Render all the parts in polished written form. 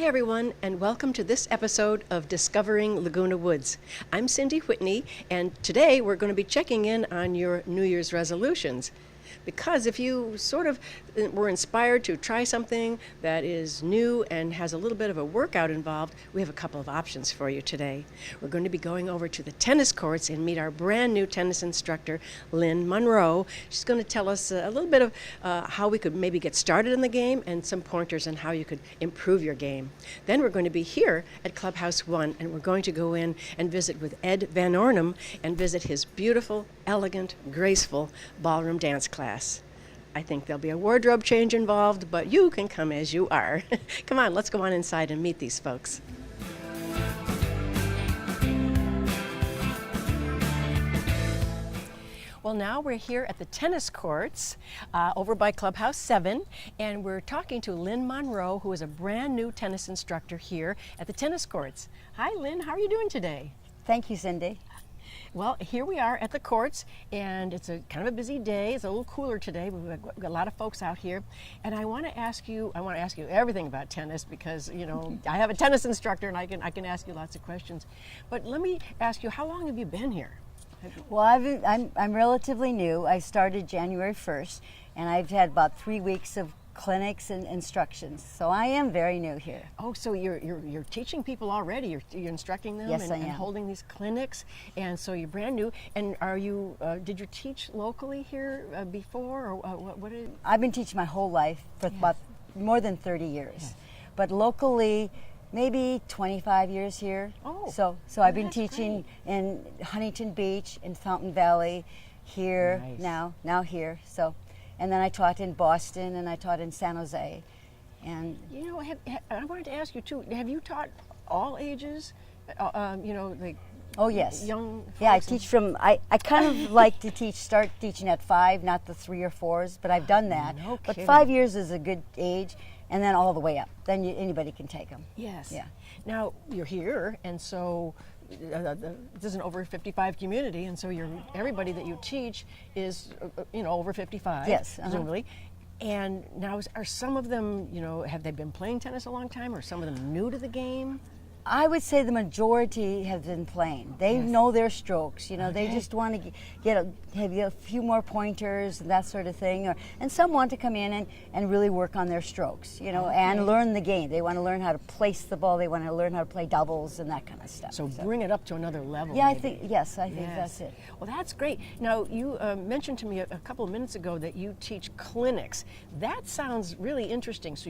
everyone, and welcome to this episode of Discovering Laguna Woods. I'm Cindy Whitney, and today we're going to be checking in on your New Year's resolutions. Because if you sort of were inspired to try something that is new and has a little bit of a workout involved, we have a couple of options for you today. We're going to be going over to the tennis courts and meet our brand new tennis instructor, Lynne Monroe. She's going to tell us a little bit of how we could maybe get started in the game and some pointers on how you could improve your game. Then we're going to be here at Clubhouse 1, and we're going to go in and visit with Ed Van Ornum and visit his beautiful, elegant, graceful ballroom dance class. I think there'll be a wardrobe change involved, but you can come as you are. Come on, let's go on inside and meet these folks. Well, now we're here at the tennis courts over by Clubhouse 7, and we're talking to Lynne Monroe, who is a brand new tennis instructor here at the tennis courts. Hi, Lynne, how are you doing today? Thank you, Cindy. Well, here we are at the courts, and it's a kind of a busy day. It's a little cooler today, but we've got a lot of folks out here. And I want to ask you everything about tennis because, you know, I have a tennis instructor and I can ask you lots of questions. But let me ask you, how long have you been here? Well, I'm relatively new. I started January 1st, and I've had about 3 weeks of clinics and instructions. So I am very new here. Oh, so you're teaching people already. You're instructing them. Yes, I am. And holding these clinics. And so you're brand new. And are you? Did you teach locally here before, or what? I've been teaching my whole life for about more than 30 years, but locally, maybe 25 years here. Oh, so I've been teaching in Huntington Beach, in Fountain Valley, here now here. So. And then I taught in Boston, and I taught in San Jose. And you know, I wanted to ask you too. Have you taught all ages? You know, like oh yes, young folks. Yeah, I teach from. I kind of like to start teaching at 5, not the 3 or 4s, but I've done that. No but kidding. 5 years is a good age, and then all the way up. Then anybody can take them. Yes. Yeah. Now you're here, and so. This is an over 55 community, and so everybody that you teach is, over 55. Yes, presumably. And now, are some of them, have they been playing tennis a long time, or some of them new to the game? I would say the majority have been playing. They know their strokes. They just want to get a few more pointers and that sort of thing. And some want to come in and really work on their strokes, and learn the game. They want to learn how to place the ball. They want to learn how to play doubles and that kind of stuff. So bring it up to another level. Yeah, maybe. I think that's it. Well, that's great. Now, you mentioned to me a couple of minutes ago that you teach clinics. That sounds really interesting. So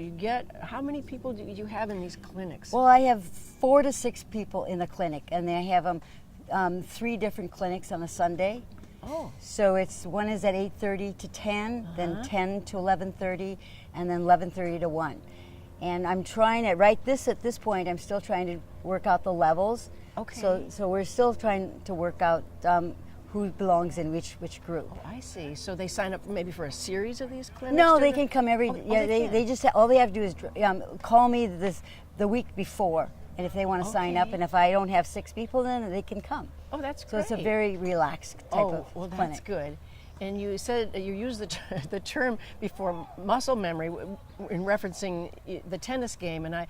how many people do you have in these clinics? Well, I have 4 to 6 people in the clinic, and they have 3 different clinics on a Sunday. Oh. So one is at 8:30 to 10, then 10 to 11:30, and then 11:30 to 1. And I'm trying at this point, I'm still trying to work out the levels. Okay. So we're still trying to work out who belongs in which group. Oh, I see. So they sign up maybe for a series of these clinics? No, they can come every. They just all they have to do is call me the week before. And if they want to sign up, and if I don't have 6 people, then they can come. Oh, that's great. So it's a very relaxed type of clinic. That's good. And you said you used the term before, muscle memory, in referencing the tennis game. And I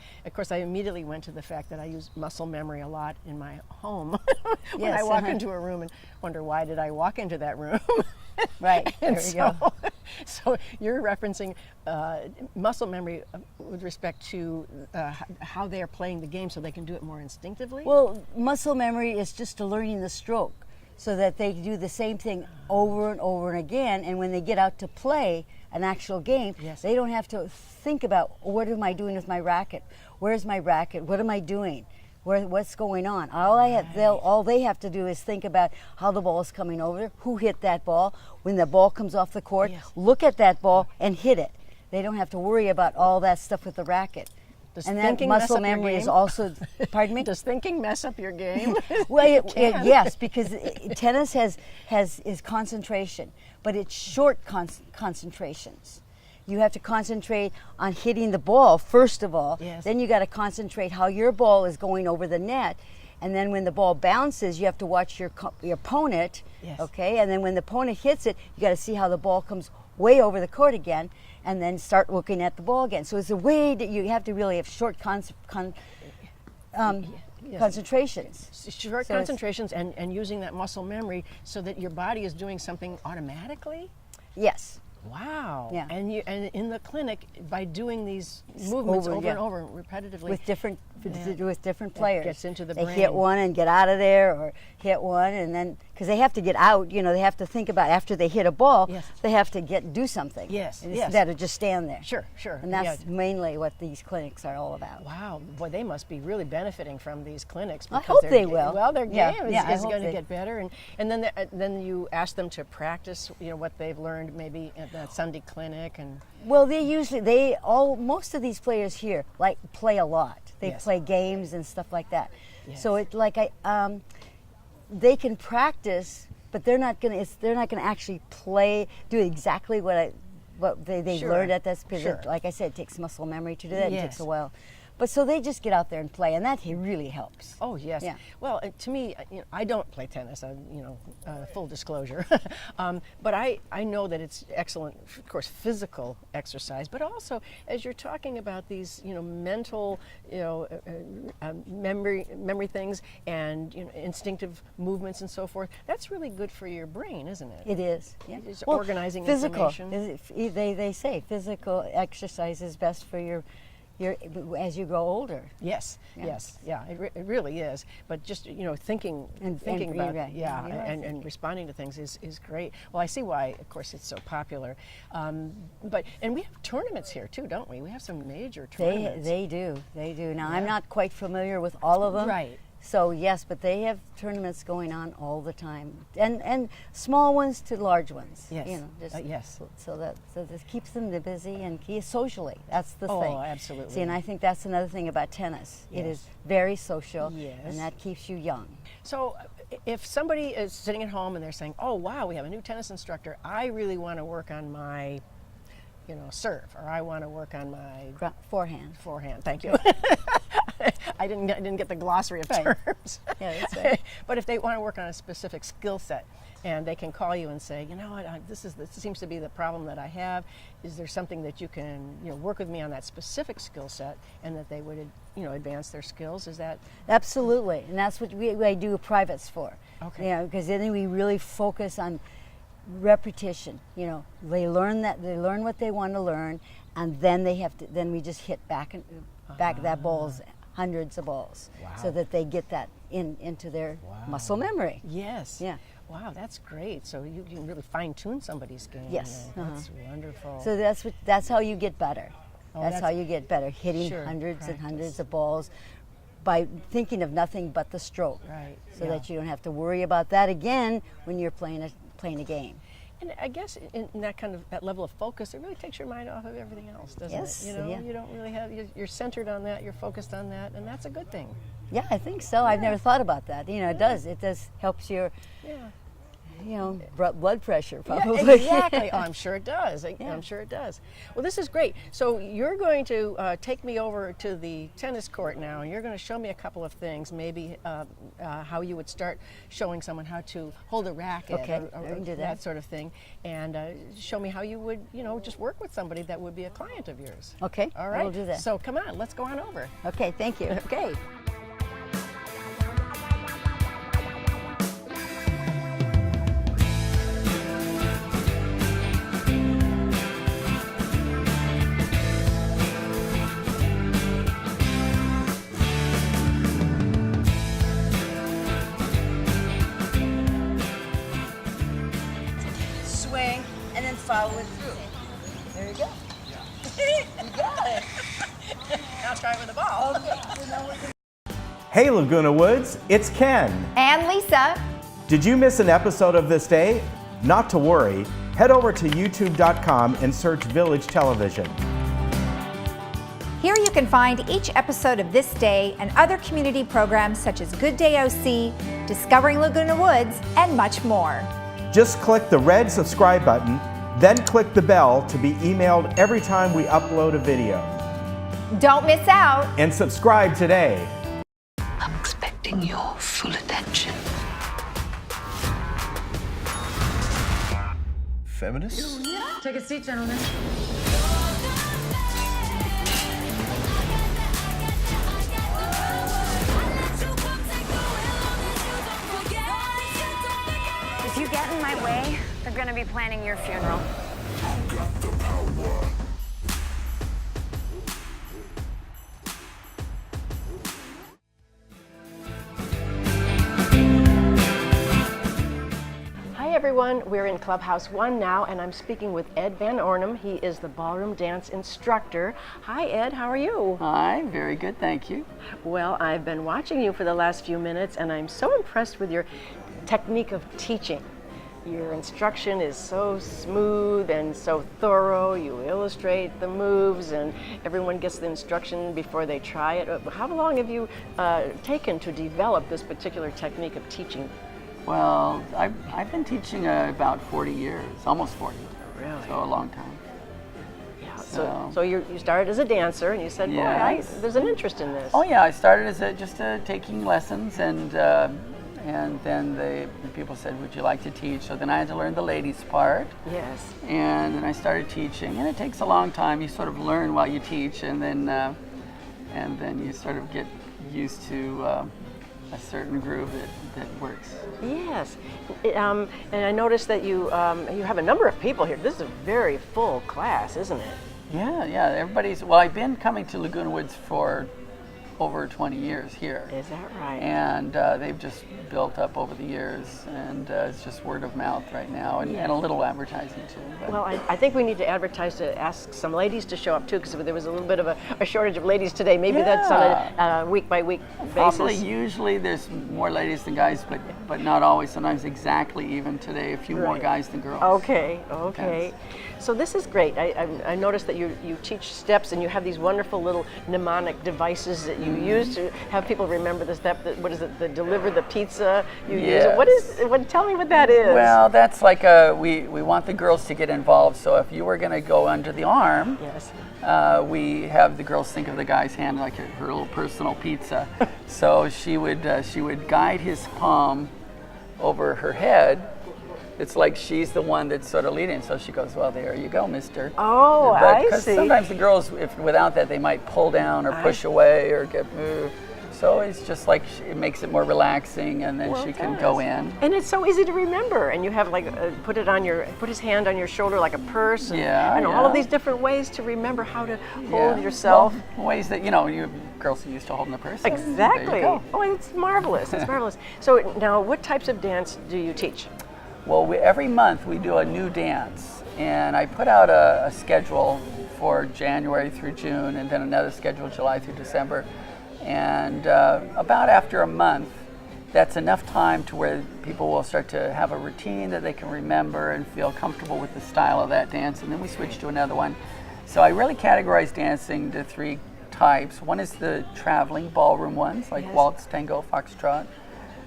immediately went to the fact that I use muscle memory a lot in my home when I walk into a room and wonder, why did I walk into that room? Right. There you go. So you're referencing muscle memory with respect to how they are playing the game, so they can do it more instinctively? Well, muscle memory is just learning the stroke, so that they do the same thing over and over and again, and when they get out to play an actual game, they don't have to think about, what am I doing with my racket? Where's my racket? What am I doing? What's going on? All they have to do is think about how the ball is coming over, who hit that ball. When the ball comes off the court, look at that ball and hit it. They don't have to worry about all that stuff with the racket. And that muscle memory is also, pardon me? Does thinking mess up your game? Well, yes, because tennis is concentration, but it's short concentrations. You have to concentrate on hitting the ball, first of all. Yes. Then you got to concentrate how your ball is going over the net. And then when the ball bounces, you have to watch your opponent, okay? And then when the opponent hits it, you got to see how the ball comes way over the court again, and then start looking at the ball again. So it's a way that you have to really have short concentrations. Short concentrations and using that muscle memory so that your body is doing something automatically? Yes. Wow. Yeah. And in the clinic, by doing these movements over and over repetitively. With different players. Gets into the they brain. hit one and get out of there, or hit one and then, because they have to get out, they have to think about after they hit a ball, they have to do something. Yes, Instead of just stand there. Sure. And that's mainly what these clinics are all about. Wow. Boy, they must be really benefiting from these clinics. I hope they will. Well, their game is hope going to get better. And then you ask them to practice, what they've learned maybe at that Sunday clinic. And well, most of these players here play a lot. They play games and stuff like that. Yes. So they can practice, but they're not going to actually do exactly what they learned at that period. Like I said, it takes muscle memory to do that. It takes a while. But so they just get out there and play, and that really helps. Oh, yes. Yeah. Well, to me, I don't play tennis, full disclosure. But I know that it's excellent, of course, physical exercise, but also as you're talking about these, mental, memory things and instinctive movements and so forth, that's really good for your brain, isn't it? It is. Yeah. It's organizing information. They say physical exercise is best for your as you grow older. Yes. It really is. But just thinking about and responding to things is great. Well, I see why, of course, it's so popular. And we have tournaments here too, don't we? We have some major tournaments. They do. Now I'm not quite familiar with all of them. Right. So yes, but they have tournaments going on all the time, and small ones to large ones. Yes. Yes. So this keeps them busy and socially. That's the thing. Oh, absolutely. See, and I think that's another thing about tennis. Yes. It is very social, yes. and that keeps you young. So, if somebody is sitting at home and they're saying, "Oh, wow, we have a new tennis instructor. I really want to work on my, serve, or I want to work on my forehand." Forehand. Thank you. I didn't get the glossary of terms. Yeah, that's right. But if they want to work on a specific skill set, and they can call you and say, this seems to be the problem that I have. Is there something that you can work with me on that specific skill set, and that they would advance their skills? Is that absolutely? And that's what we do privates for. Okay. Because then we really focus on repetition. They learn what they want to learn, and then then we just hit back that balls. Hundreds of balls, so that they get that into their muscle memory. Yes. Yeah. Wow, that's great. So you can really fine-tune somebody's game. Yes. That's wonderful. So that's how you get better. That's how you get better, hitting hundreds and hundreds of balls by thinking of nothing but the stroke. Right. So that you don't have to worry about that again when you're playing a game. And I guess in that level of focus, it really takes your mind off of everything else, doesn't it? You don't really you're centered on that, you're focused on that, and that's a good thing. Yeah, I think so. I've never thought about that. It does helps your blood pressure probably. Yeah, exactly. Oh, I'm sure it does. I'm sure it does. Well, this is great. So you're going to take me over to the tennis court now, and you're going to show me a couple of things, maybe how you would start showing someone how to hold a racket or do that sort of thing, and show me how you would, just work with somebody that would be a client of yours. Okay. All right. We'll do that. So come on, let's go on over. Okay, thank you. Okay. And then follow it through. There you go. You got it. Now try it with a ball. Okay. Hey Laguna Woods, it's Ken. And Lisa. Did you miss an episode of This Day? Not to worry. Head over to youtube.com and search Village Television. Here you can find each episode of This Day and other community programs such as Good Day OC, Discovering Laguna Woods, and much more. Just click the red subscribe button, then click the bell to be emailed every time we upload a video. Don't miss out. And subscribe today. I'm expecting your full attention. feminist? Take a seat, gentlemen. If you get in my way, they're gonna be planning your funeral. Hi everyone, we're in Clubhouse 1 now, and I'm speaking with Ed Van Ornum. He is the ballroom dance instructor. Hi Ed, how are you? Hi, very good, thank you. Well, I've been watching you for the last few minutes, and I'm so impressed with your technique of teaching. Your instruction is so smooth and so thorough. You illustrate the moves, and everyone gets the instruction before they try it. How long have you taken to develop this particular technique of teaching? Well, I've been teaching about 40 years, almost 40. Really? So a long time. Yeah. So you started as a dancer, and you said, Yes. boy, there's an interest in this. Oh yeah, I started as just taking lessons, and then the people said, would you like to teach? So then I had to learn the ladies part. Yes. And then I started teaching, and it takes a long time. You sort of learn while you teach, and then you sort of get used to a certain groove that works. Yes, and I noticed that you have a number of people here. This is a very full class, isn't it? Yeah. Well, I've been coming to Laguna Woods for over 20 years here. Is that right? And they've just built up over the years, and it's just word of mouth right now, and a little advertising too. But. Well, I think we need to advertise to ask some ladies to show up too, because there was a little bit of a shortage of ladies today. Maybe that's on a week by week basis. Probably usually there's more ladies than guys, but not always. Sometimes exactly even today, a few more guys than girls. Okay. So this is great. I noticed that you teach steps, and you have these wonderful little mnemonic devices that you use to have people remember the step. What is it? The deliver the pizza. You use it. Tell me what that is. Well, that's like we want the girls to get involved. So if you were going to go under the arm, yes. We have the girls think of the guy's hand like her little personal pizza. So she would guide his palm over her head. It's like she's the one that's sort of leading. So she goes, well, there you go, mister. Oh, I see. Sometimes the girls, if without that, they might pull down or push away or get moved. So it's just like it makes it more relaxing, and then she can go in. And it's so easy to remember. And you have like put his hand on your shoulder like a purse. And all of these different ways to remember how to hold yourself. Well, ways that you girls are used to holding a purse. Exactly. There you go. Oh, it's marvelous. It's marvelous. So now, what types of dance do you teach? Well, every month we do a new dance, and I put out a schedule for January through June, and then another schedule July through December. And about after a month, that's enough time to where people will start to have a routine that they can remember and feel comfortable with the style of that dance, and then we switch to another one. So I really categorize dancing to three types. One is the traveling ballroom ones, like waltz, tango, foxtrot.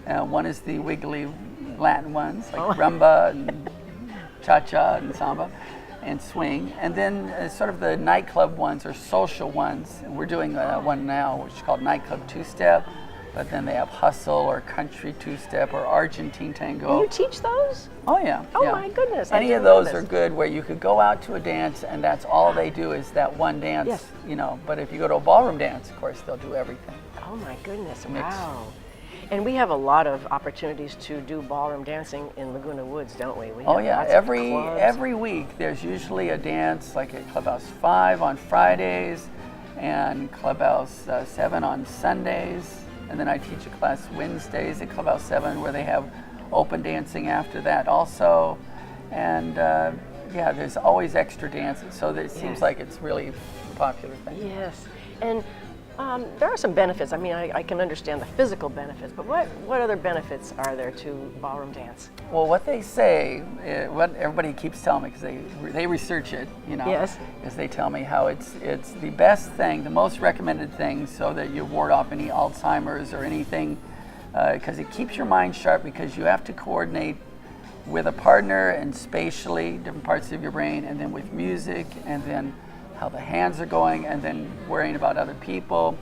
One is the wiggly Latin ones, like rumba and cha-cha and samba and swing. And then sort of the nightclub ones or social ones. And we're doing one now, which is called nightclub two-step. But then they have hustle or country two-step or Argentine tango. And you teach those? Oh, yeah. Oh, my goodness. Any of those are good where you could go out to a dance and that's all they do is that one dance, Yes. But if you go to a ballroom dance, of course, they'll do everything. Oh, my goodness. Wow. And we have a lot of opportunities to do ballroom dancing in Laguna Woods, don't we? Oh yeah, every week there's usually a dance, like at Clubhouse 5 on Fridays and Clubhouse 7 on Sundays. And then I teach a class Wednesdays at Clubhouse 7 where they have open dancing after that also. And there's always extra dances, so it seems like it's really a popular thing. Yes. And there are some benefits. I mean, I can understand the physical benefits, but what other benefits are there to ballroom dance? Well, what they say, what everybody keeps telling me, because they research it, Yes. is they tell me how it's the best thing, the most recommended thing, so that you ward off any Alzheimer's or anything, because it keeps your mind sharp, because you have to coordinate with a partner and spatially, different parts of your brain, and then with music, and then how the hands are going, and then worrying about other people,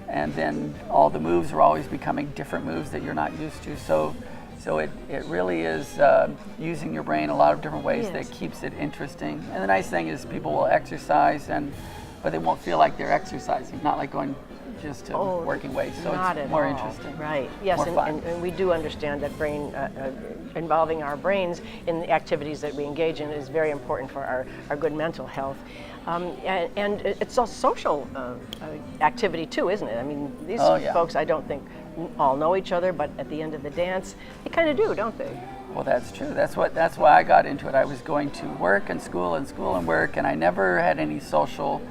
and then all the moves are always becoming different moves that you're not used to. So So it really is using your brain a lot of different ways that keeps it interesting. And the nice thing is people will exercise, but they won't feel like they're exercising, not like going just to working weights. So it's more interesting. Right. Yes, more fun. And we do understand that brain involving our brains in the activities that we engage in is very important for our good mental health. And it's a social activity too, isn't it? I mean, these folks, I don't think all know each other, but at the end of the dance, they kind of do, don't they? Well, that's true. That's why I got into it. I was going to work and school and work, and I never had any social.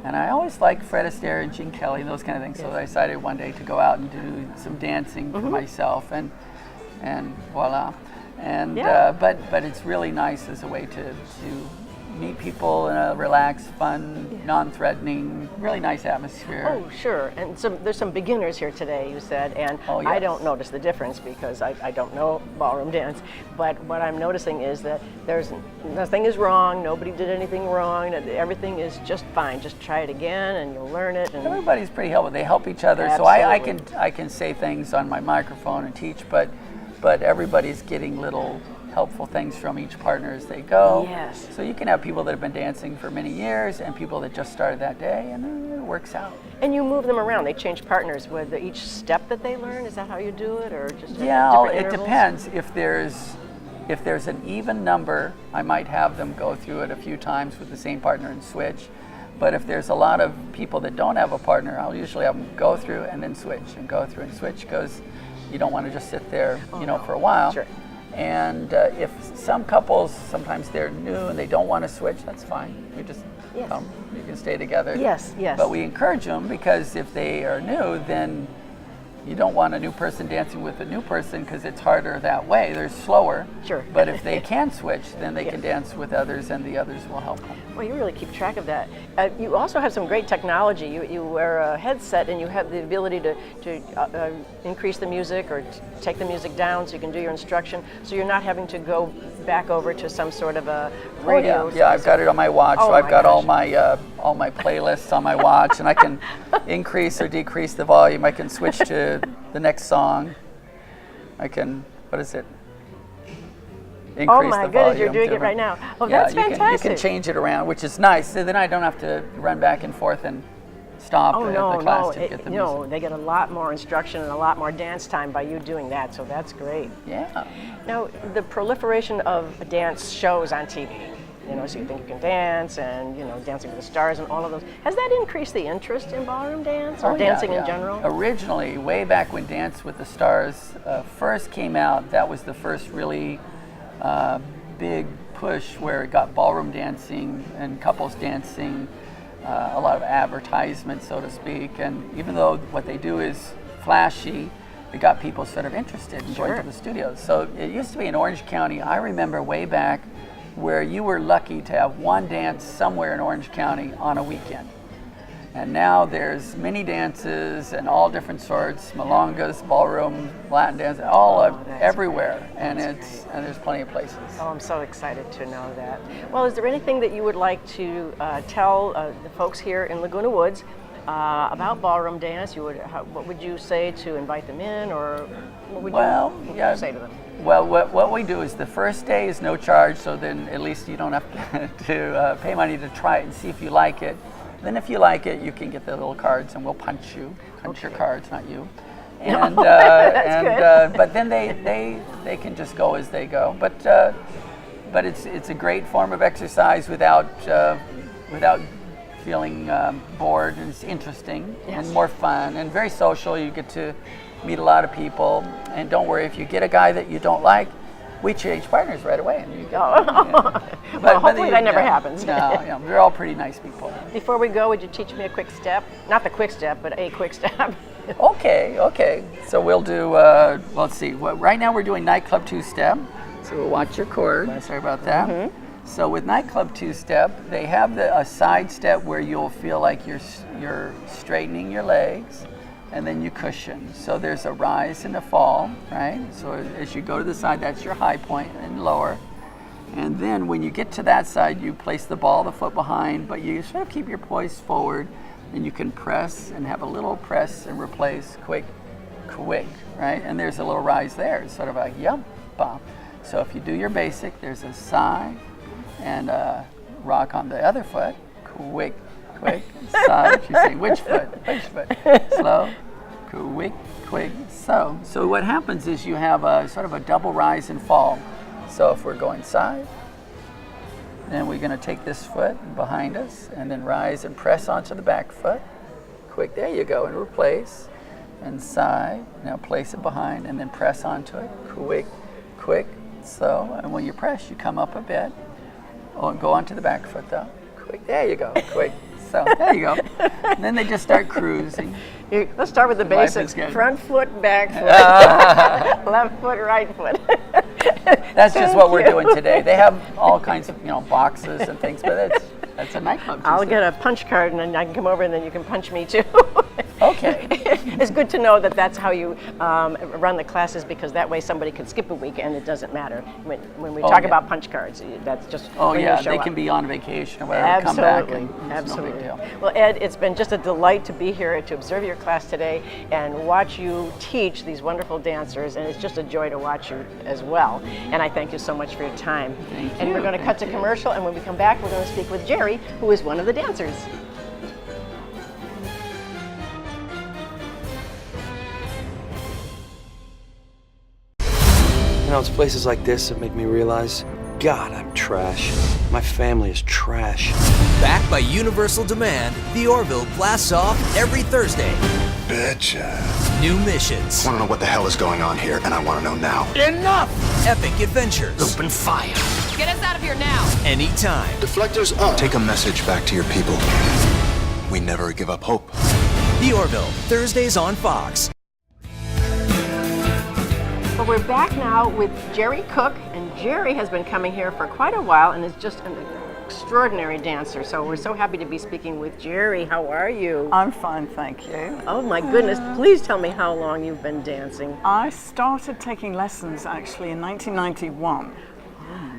And I always liked Fred Astaire and Gene Kelly and those kind of things. So I decided one day to go out and do some dancing for myself, and voila. And but it's really nice as a way to meet people in a relaxed, fun, non-threatening, really nice atmosphere. Oh, sure. And there's some beginners here today, you said, and I don't notice the difference because I don't know ballroom dance. But what I'm noticing is that nothing is wrong, nobody did anything wrong, everything is just fine. Just try it again and you'll learn it. And everybody's pretty helpful. They help each other. Absolutely. So I can say things on my microphone and teach, but everybody's getting little helpful things from each partner as they go. Yes. So you can have people that have been dancing for many years and people that just started that day, and it works out. And you move them around. They change partners with each step that they learn. Is that how you do it, or just different it intervals? depends. If there's an even number, I might have them go through it a few times with the same partner and switch. But if there's a lot of people that don't have a partner, I'll usually have them go through and then switch and go through and switch, because you don't want to just sit there, for a while. Sure. And if some couples, sometimes they're new and they don't want to switch, that's fine. You just come, you can stay together. Yes. But we encourage them, because if they are new, then you don't want a new person dancing with a new person, because it's harder that way. They're slower. Sure. But if they can switch, then they can dance with others, and the others will help them. Well, you really keep track of that. You also have some great technology. You wear a headset and you have the ability to increase the music or take the music down, so you can do your instruction. So you're not having to go back over to some sort of a radio. Yeah, I've got it on my watch. So I've got all my playlists on my watch, and I can increase or decrease the volume. I can switch to the next song. I can, what is it? Increase oh my the goodness, volume you're doing to it right now. Oh, yeah, that's fantastic. You can change it around, which is nice. So then I don't have to run back and forth and stop the class to get the music. No, they get a lot more instruction and a lot more dance time by you doing that, so that's great. Yeah. Now, the proliferation of dance shows on TV, so you think you can dance and, Dancing with the Stars and all of those. Has that increased the interest in ballroom dance or dancing in general? Originally, way back when Dance with the Stars first came out, that was the first really big push where it got ballroom dancing and couples dancing, a lot of advertisement, so to speak. And even though what they do is flashy, it got people sort of interested in going to the studios. So it used to be in Orange County. I remember way back where you were lucky to have one dance somewhere in Orange County on a weekend. And now there's many dances and all different sorts, milongas, ballroom, Latin dance, all everywhere. And there's plenty of places. Oh, I'm so excited to know that. Well, is there anything that you would like to tell the folks here in Laguna Woods about ballroom dance? What would you say to invite them in, or what would you say to them? Well, what we do is the first day is no charge, so then at least you don't have to pay money to try it and see if you like it. Then if you like it, you can get the little cards and we'll punch your cards, not you. And, but then they can just go as they go. But it's a great form of exercise without feeling bored, and it's interesting and more fun and very social. You get to meet a lot of people, and don't worry if you get a guy that you don't like. We change partners right away. And you get, well, hopefully that never happens. No, we're all pretty nice people. Before we go, would you teach me a quick step? Not the quick step, but a quick step. Okay. So we'll do, let's see. Right now we're doing nightclub two-step. So we'll watch your chord. Sorry about that. Mm-hmm. So with nightclub two-step, they have a side step where you'll feel like you're straightening your legs, and then you cushion. So there's a rise and a fall, right? So as you go to the side, that's your high point and lower. And then when you get to that side, you place the ball the foot behind, but you sort of keep your poise forward, and you can press and have a little press and replace quick, quick, right? And there's a little rise there. It's sort of like yumpa. So if you do your basic, there's a sigh and a rock on the other foot. Quick, quick, sigh. You say, which foot? Which foot? Slow, quick, quick, so. So what happens is you have a sort of a double rise and fall. So if we're going side, then we're going to take this foot behind us and then rise and press onto the back foot. Quick, there you go, and replace. And sigh, now place it behind and then press onto it. Quick, quick, so. And when you press, you come up a bit. Oh, go onto the back foot though. Quick, there you go, quick. So there you go. And then they just start cruising. Let's start with the Life is basics. good. Front foot, back foot, left foot, right foot. That's just what we're doing today. They have all kinds of, boxes and things, but that's a nightclub. I'll Tuesday. get a punch card and then I can come over and then you can punch me too. Okay. It's good to know that that's how you run the classes, because that way somebody can skip a week and it doesn't matter. When we talk yeah. about punch cards, that's just Oh when yeah, you show they up. can be on vacation or whatever, come back and it's Absolutely. no big deal. Well, Ed, it's been just a delight to be here to observe your class today and watch you teach these wonderful dancers, and it's just a joy to watch you as well. And I thank you so much for your time. And we're going to cut to commercial, and when we come back, we're going to speak with Jerry, who is one of the dancers. It's places like this that make me realize, God, I'm trash. My family is trash. Backed by universal demand, the Orville blasts off every Thursday. Betcha. New missions. I want to know what the hell is going on here, and I want to know now. Enough! Epic adventures. Open fire. Get us out of here now. Anytime. Deflectors up. Take a message back to your people. We never give up hope. The Orville, Thursdays on Fox. Well, we're back now with Jerry Cook, and Jerry has been coming here for quite a while and is just an extraordinary dancer. So we're so happy to be speaking with Jerry. How are you? I'm fine, thank you. Oh my goodness, please tell me how long you've been dancing. I started taking lessons actually in 1991.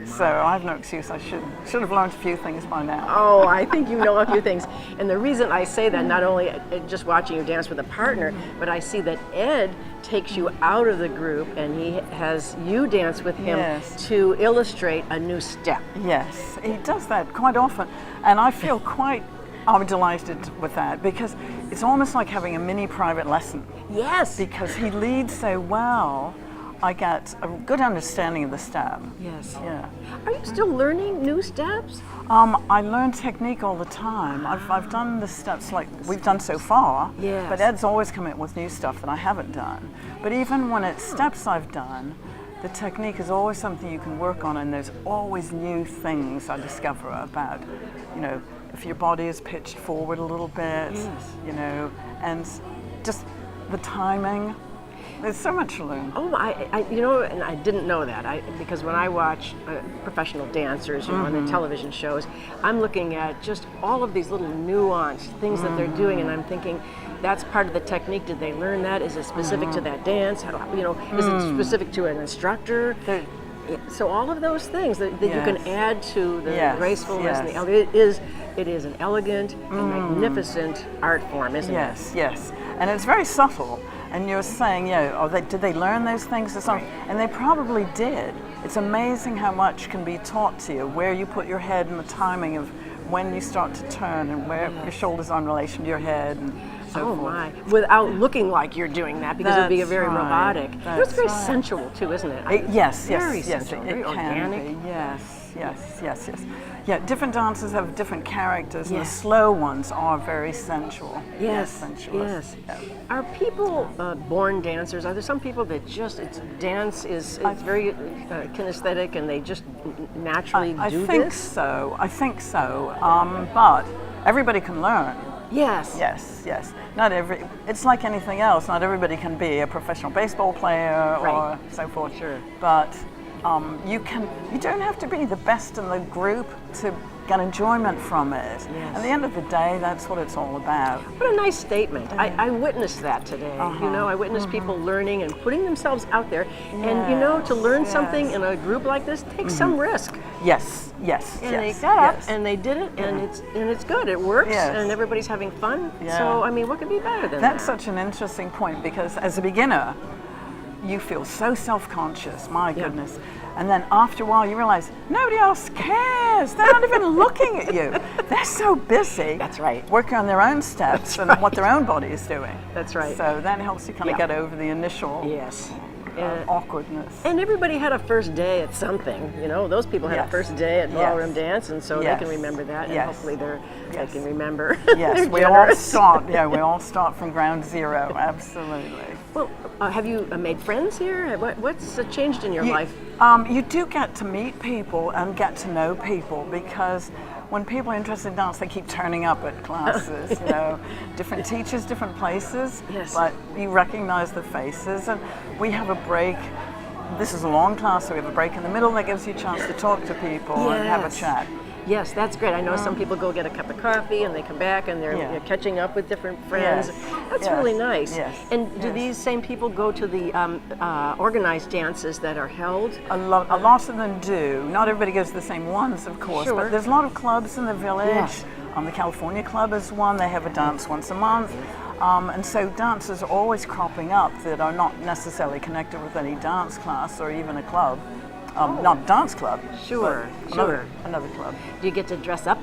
So I have no excuse. I should have learned a few things by now. Oh, I think you know a few things. And the reason I say that, not only just watching you dance with a partner, but I see that Ed takes you out of the group and he has you dance with him to illustrate a new step. Yes, he does that quite often. And I feel I'm delighted with that, because it's almost like having a mini private lesson. Yes. Because he leads so well. I get a good understanding of the step. Yes. Yeah. Are you still learning new steps? I learn technique all the time. I've done the steps like we've done so far, Yes. but Ed's always come in with new stuff that I haven't done. But even when it's steps I've done, the technique is always something you can work on, and there's always new things I discover about, if your body is pitched forward a little bit, and just the timing. There's so much to learn. Oh, and I didn't know that. Because when I watch professional dancers, on the television shows, I'm looking at just all of these little nuanced things that they're doing, and I'm thinking, that's part of the technique. Did they learn that? Is it specific to that dance? Is it specific to an instructor? So all of those things that you can add to the gracefulness and the elegance, it is an elegant and magnificent art form, isn't it? Yes, and it's very subtle. And you're saying, did they learn those things or something? Right. And they probably did. It's amazing how much can be taught to you, where you put your head and the timing of when you start to turn and where your shoulders are in relation to your head and so forth. My. Without looking like you're doing that, because it would be very robotic. It's very sensual too, isn't it? Yes, very sensual, very organic. Can be. Yes. Yeah, different dancers have different characters, and the slow ones are very sensual. Sensuous. Yes. Are people born dancers? Are there some people that dance is very kinesthetic and they just naturally do this? I think so. But everybody can learn. Yes. It's like anything else. Not everybody can be a professional baseball player or so forth. Sure. But you don't have to be the best in the group to get enjoyment from it. At the end of the day, that's what it's all about. What a nice statement. I witnessed that today. You know, I witnessed people learning and putting themselves out there. And, you know, to learn something in a group like this takes some risk. Yes, yes, And yes. they got up yes. and they did it, and it's good. It works, and everybody's having fun. So, I mean, what could be better than that? That's such an interesting point, because as a beginner, you feel so self-conscious, my goodness. And then after a while you realize nobody else cares. They're not even looking at you. They're so busy. That's right. Working on their own steps and what their own body is doing. That's right. So that helps you kind of get over the initial awkwardness. And everybody had a first day at something. You know, those people had a first day at ballroom dance, and so they can remember that, and hopefully they can remember. Yes, we all start. Yeah, we all start from ground zero. Absolutely. Well, have you made friends here? What's changed in your life? You do get to meet people and get to know people, because when people are interested in dance, they keep turning up at classes, you know, different teachers, different places, but you recognize the faces. And we have a break. This is a long class, so we have a break in the middle that gives you a chance to talk to people and have a chat. Yes, that's great. I know some people go get a cup of coffee and they come back and they're catching up with different friends. That's really nice. And do these same people go to the organized dances that are held? A lot of them do. Not everybody goes to the same ones, of course, but there's a lot of clubs in the village. The California Club is one. They have a dance once a month. And so dances are always cropping up that are not necessarily connected with any dance class or even a club. Not dance club. Another club. Do you get to dress up?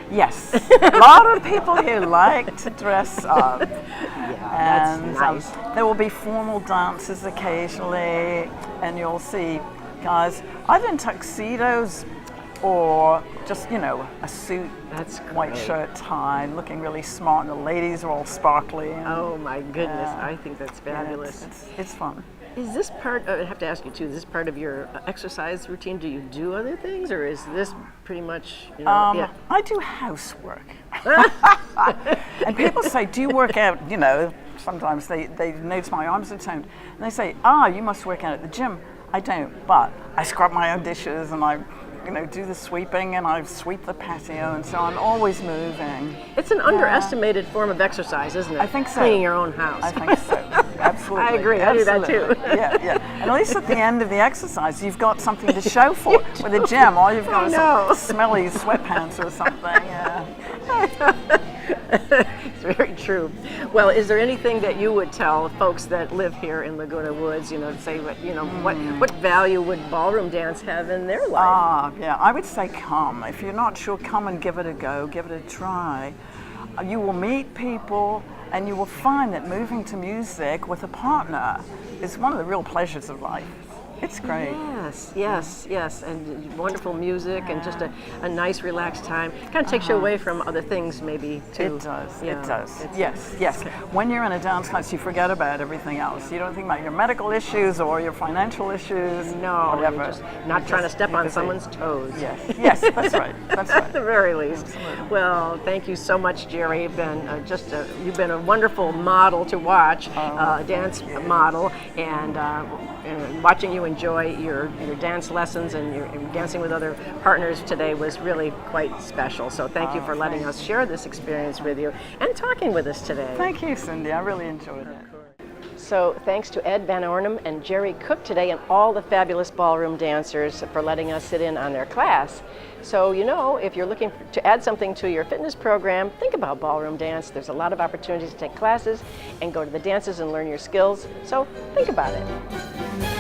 Yes. A lot of people here like to dress up. That's nice. There will be formal dances occasionally, and you'll see guys either in tuxedos or just, you know, a suit, white shirt, tie, looking really smart, and the ladies are all sparkly. And, oh my goodness, I think that's fabulous. It's fun. Is this part, I have to ask you too, is this part of your exercise routine? Do you do other things, or is this pretty much, you know, I do housework. And people say, do you work out? You know, sometimes they notice my arms are toned, and they say, you must work out at the gym. I don't, but I scrub my own dishes, and I do the sweeping, and I sweep the patio, and so I'm always moving. It's an underestimated form of exercise, isn't it? I think so. Cleaning your own house. I think so. Absolutely. I agree. Absolutely. I do that too. Yeah. And at least at the end of the exercise, you've got something to show for. With a gym, all you've got is some smelly sweatpants or something. It's very true. Well, is there anything that you would tell folks that live here in Laguna Woods, you know, to say what value would ballroom dance have in their life? I would say come. If you're not sure, come and give it a go, give it a try. You will meet people, and you will find that moving to music with a partner is one of the real pleasures of life. It's great. Yes, and wonderful music and just a nice relaxed time. It kind of takes you away from other things maybe too. It does. Yes. When you're in a dance class, you forget about everything else. You don't think about your medical issues or your financial issues. No, whatever. You're just not trying to step on someone's toes. Yes, that's right. At the very least. Absolutely. Well, thank you so much, Jerry. You've been you've been a wonderful model to watch, dance model, and watching you enjoy your dance lessons and your dancing with other partners today was really quite special. So thank you for letting us share this experience with you and talking with us today. Thank you, Cindy. I really enjoyed it. So thanks to Ed Van Ornum and Jerry Cook today, and all the fabulous ballroom dancers for letting us sit in on their class. So, you know, if you're looking to add something to your fitness program, think about ballroom dance. There's a lot of opportunities to take classes and go to the dances and learn your skills. So think about it.